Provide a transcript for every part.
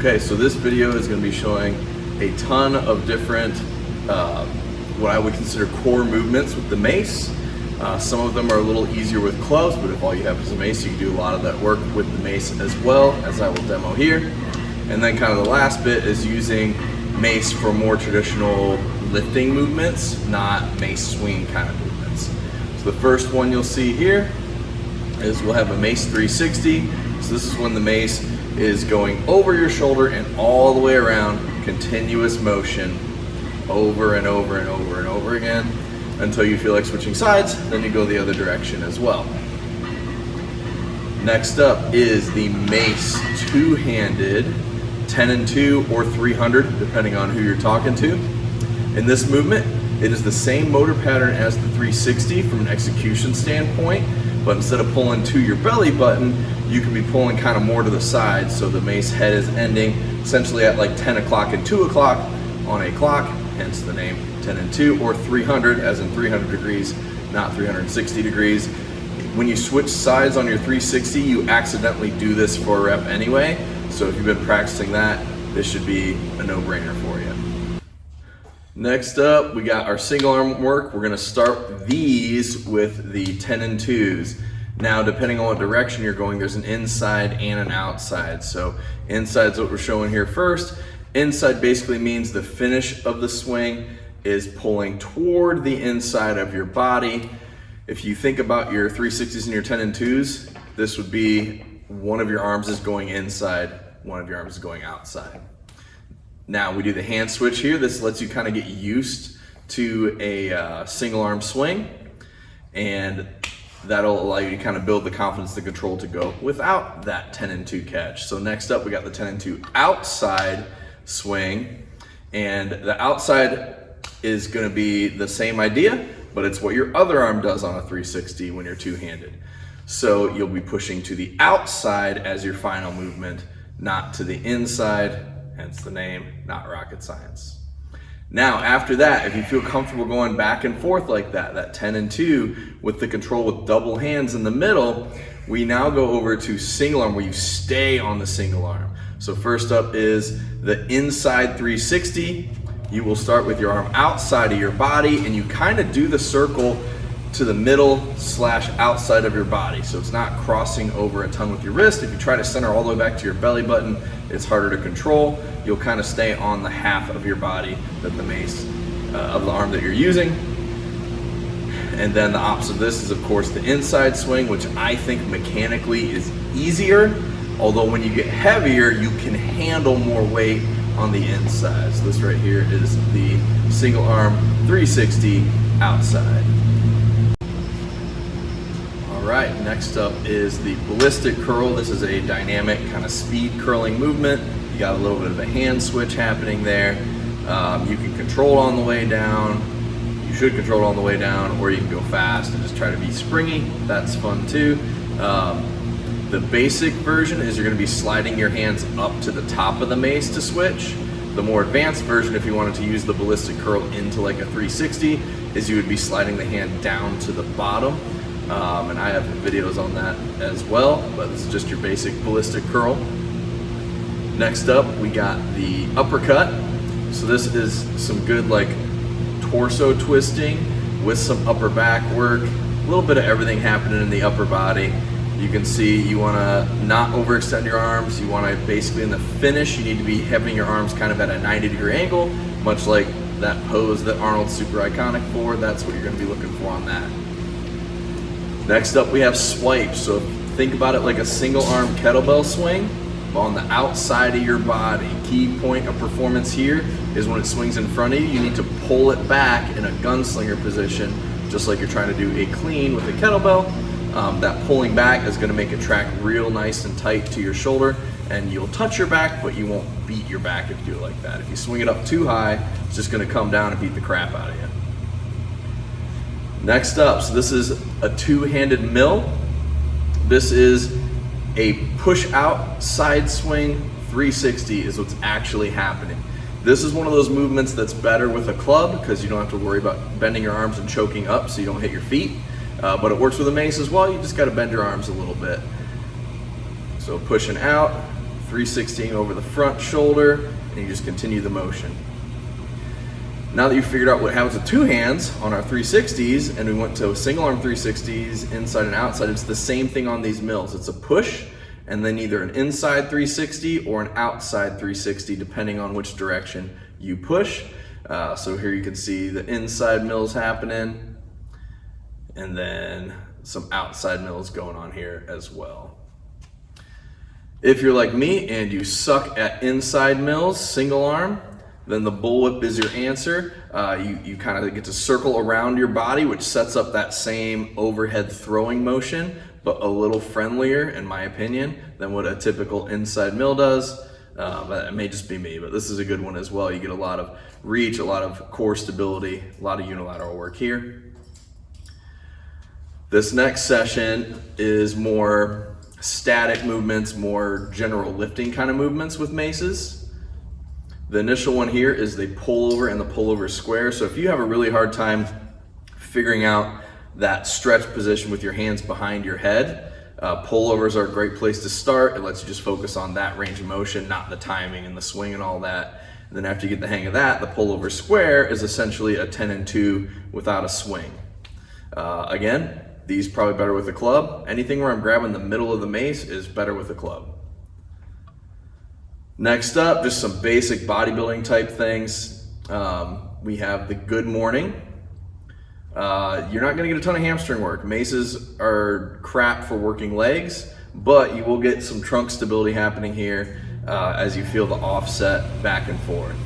Okay, so this video is going to be showing a ton of different, what I would consider core movements with the mace. Some of them are a little easier with clubs, but if all you have is a mace, you can do a lot of that work with the mace as well, as I will demo here. And then kind of the last bit is using mace for more traditional lifting movements, not mace swing kind of movements. So the first one you'll see here is we'll have a Mace 360. So this is when the mace is going over your shoulder and all the way around, continuous motion, over and over and over and over again until you feel like switching sides, then you go the other direction as well. Next up is the Mace two-handed 10 and 2 or 300, depending on who you're talking to. In this movement, it is the same motor pattern as the 360 from an execution standpoint, but instead of pulling to your belly button, you can be pulling kind of more to the side, so the mace head is ending essentially at like 10 o'clock and 2 o'clock on a clock, hence the name 10 and 2, or 300 as in 300 degrees, not 360 degrees. When you switch sides on your 360, you accidentally do this for a rep anyway, so if you've been practicing that, this should be a no-brainer for you. Next up, we got our single arm work. We're gonna start these with the 10 and 2s. Now, depending on what direction you're going, there's an inside and an outside. So inside's what we're showing here first. Inside basically means the finish of the swing is pulling toward the inside of your body. If you think about your 360s and your 10 and 2s, this would be one of your arms is going inside, one of your arms is going outside. Now we do the hand switch here. This lets you kind of get used to a single arm swing, and that'll allow you to kind of build the confidence and control to go without that 10 and 2 catch. So next up, we got the 10 and 2 outside swing, and the outside is going to be the same idea, but it's what your other arm does on a 360 when you're two-handed. So you'll be pushing to the outside as your final movement, not to the inside. Hence the name, not rocket science. Now, after that, if you feel comfortable going back and forth like that 10 and 2 with the control with double hands in the middle, we now go over to single arm where you stay on the single arm. So first up is the inside 360. You will start with your arm outside of your body and you kind of do the circle to the middle / outside of your body. So it's not crossing over a ton with your wrist. If you try to center all the way back to your belly button, it's harder to control. You'll kind of stay on the half of your body that the mace, of the arm that you're using. And then the opposite of this is of course the inside swing, which I think mechanically is easier. Although when you get heavier, you can handle more weight on the inside. So this right here is the single arm 360 outside. All right, next up is the ballistic curl. This is a dynamic kind of speed curling movement. You got a little bit of a hand switch happening there. You can control it on the way down. You should control it on the way down, or you can go fast and just try to be springy. That's fun too. The basic version is you're gonna be sliding your hands up to the top of the mace to switch. The more advanced version, if you wanted to use the ballistic curl into like a 360, is you would be sliding the hand down to the bottom. And I have videos on that as well, but this is just your basic ballistic curl. Next up, we got the uppercut. So this is some good like torso twisting with some upper back work, a little bit of everything happening in the upper body. You can see you wanna not overextend your arms. You wanna basically in the finish, you need to be having your arms kind of at a 90-degree angle, much like that pose that Arnold's super iconic for. That's what you're gonna be looking for on that. Next up, we have swipes. So think about it like a single arm kettlebell swing on the outside of your body. Key point of performance here is when it swings in front of you, you need to pull it back in a gunslinger position, just like you're trying to do a clean with a kettlebell. That pulling back is gonna make it track real nice and tight to your shoulder, and you'll touch your back, but you won't beat your back if you do it like that. If you swing it up too high, it's just gonna come down and beat the crap out of you. Next up, so this is a two-handed mill. This is a push out side swing 360 is what's actually happening. This is one of those movements that's better with a club because you don't have to worry about bending your arms and choking up so you don't hit your feet. But it works with a mace as well. You just got to bend your arms a little bit. So pushing out, 360 over the front shoulder, and you just continue the motion. Now that you've figured out what happens with two hands on our 360s, and we went to single arm 360s, inside and outside, it's the same thing on these mills. It's a push, and then either an inside 360 or an outside 360, depending on which direction you push. So here you can see the inside mills happening, and then some outside mills going on here as well. If you're like me and you suck at inside mills, single arm, then the bullwhip is your answer. You kind of get to circle around your body, which sets up that same overhead throwing motion, but a little friendlier, in my opinion, than what a typical inside mill does. But it may just be me, but this is a good one as well. You get a lot of reach, a lot of core stability, a lot of unilateral work here. This next session is more static movements, more general lifting kind of movements with maces. The initial one here is the pullover and the pullover square. So if you have a really hard time figuring out that stretch position with your hands behind your head, pullovers are a great place to start. It lets you just focus on that range of motion, not the timing and the swing and all that. And then after you get the hang of that, the pullover square is essentially a 10 and 2 without a swing. Again, these probably better with a club. Anything where I'm grabbing the middle of the mace is better with a club. Next up, just some basic bodybuilding type things. We have the good morning. You're not gonna get a ton of hamstring work. Maces are crap for working legs, but you will get some trunk stability happening here as you feel the offset back and forth.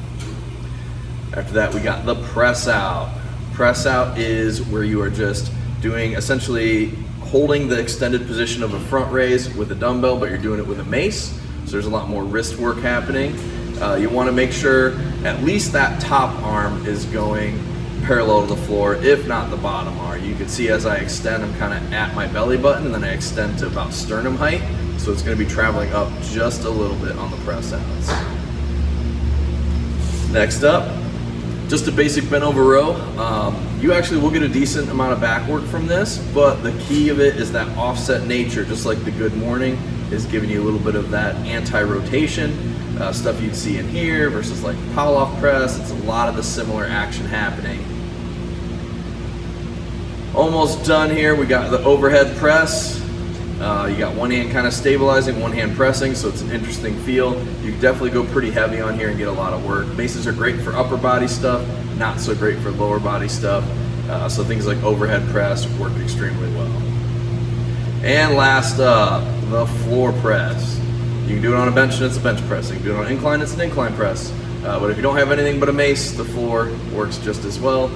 After that, we got the press out. Press out is where you are just doing essentially holding the extended position of a front raise with a dumbbell, but you're doing it with a mace. So there's a lot more wrist work happening. You want to make sure at least that top arm is going parallel to the floor, if not the bottom arm. You can see as I extend, I'm kind of at my belly button, and then I extend to about sternum height. So it's going to be traveling up just a little bit on the press outs. Next up, just a basic bent over row. You actually will get a decent amount of back work from this, but the key of it is that offset nature, just like the good morning is giving you a little bit of that anti-rotation stuff you'd see in here versus like Pavlov press. It's a lot of the similar action happening. Almost done here. We got the overhead press. You got one hand kind of stabilizing, one hand pressing, so it's an interesting feel. You can definitely go pretty heavy on here and get a lot of work. Maces are great for upper body stuff, not so great for lower body stuff. So things like overhead press work extremely well. And last up, the floor press. You can do it on a bench and it's a bench press. You can do it on an incline, it's an incline press. But if you don't have anything but a mace, the floor works just as well.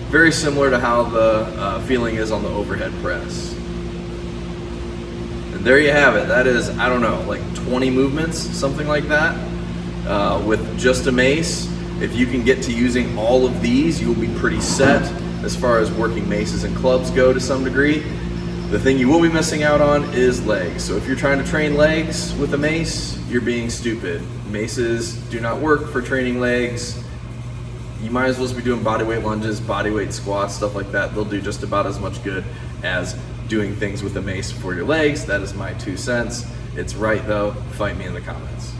Very similar to how the feeling is on the overhead press. And there you have it. That is, I don't know, like 20 movements, something like that, with just a mace. If you can get to using all of these, you'll be pretty set as far as working maces and clubs go to some degree. The thing you will be missing out on is legs. So if you're trying to train legs with a mace, you're being stupid. Maces do not work for training legs. You might as well be doing bodyweight lunges, bodyweight squats, stuff like that. They'll do just about as much good as doing things with a mace for your legs. That is my 2 cents. It's right though. Fight me in the comments.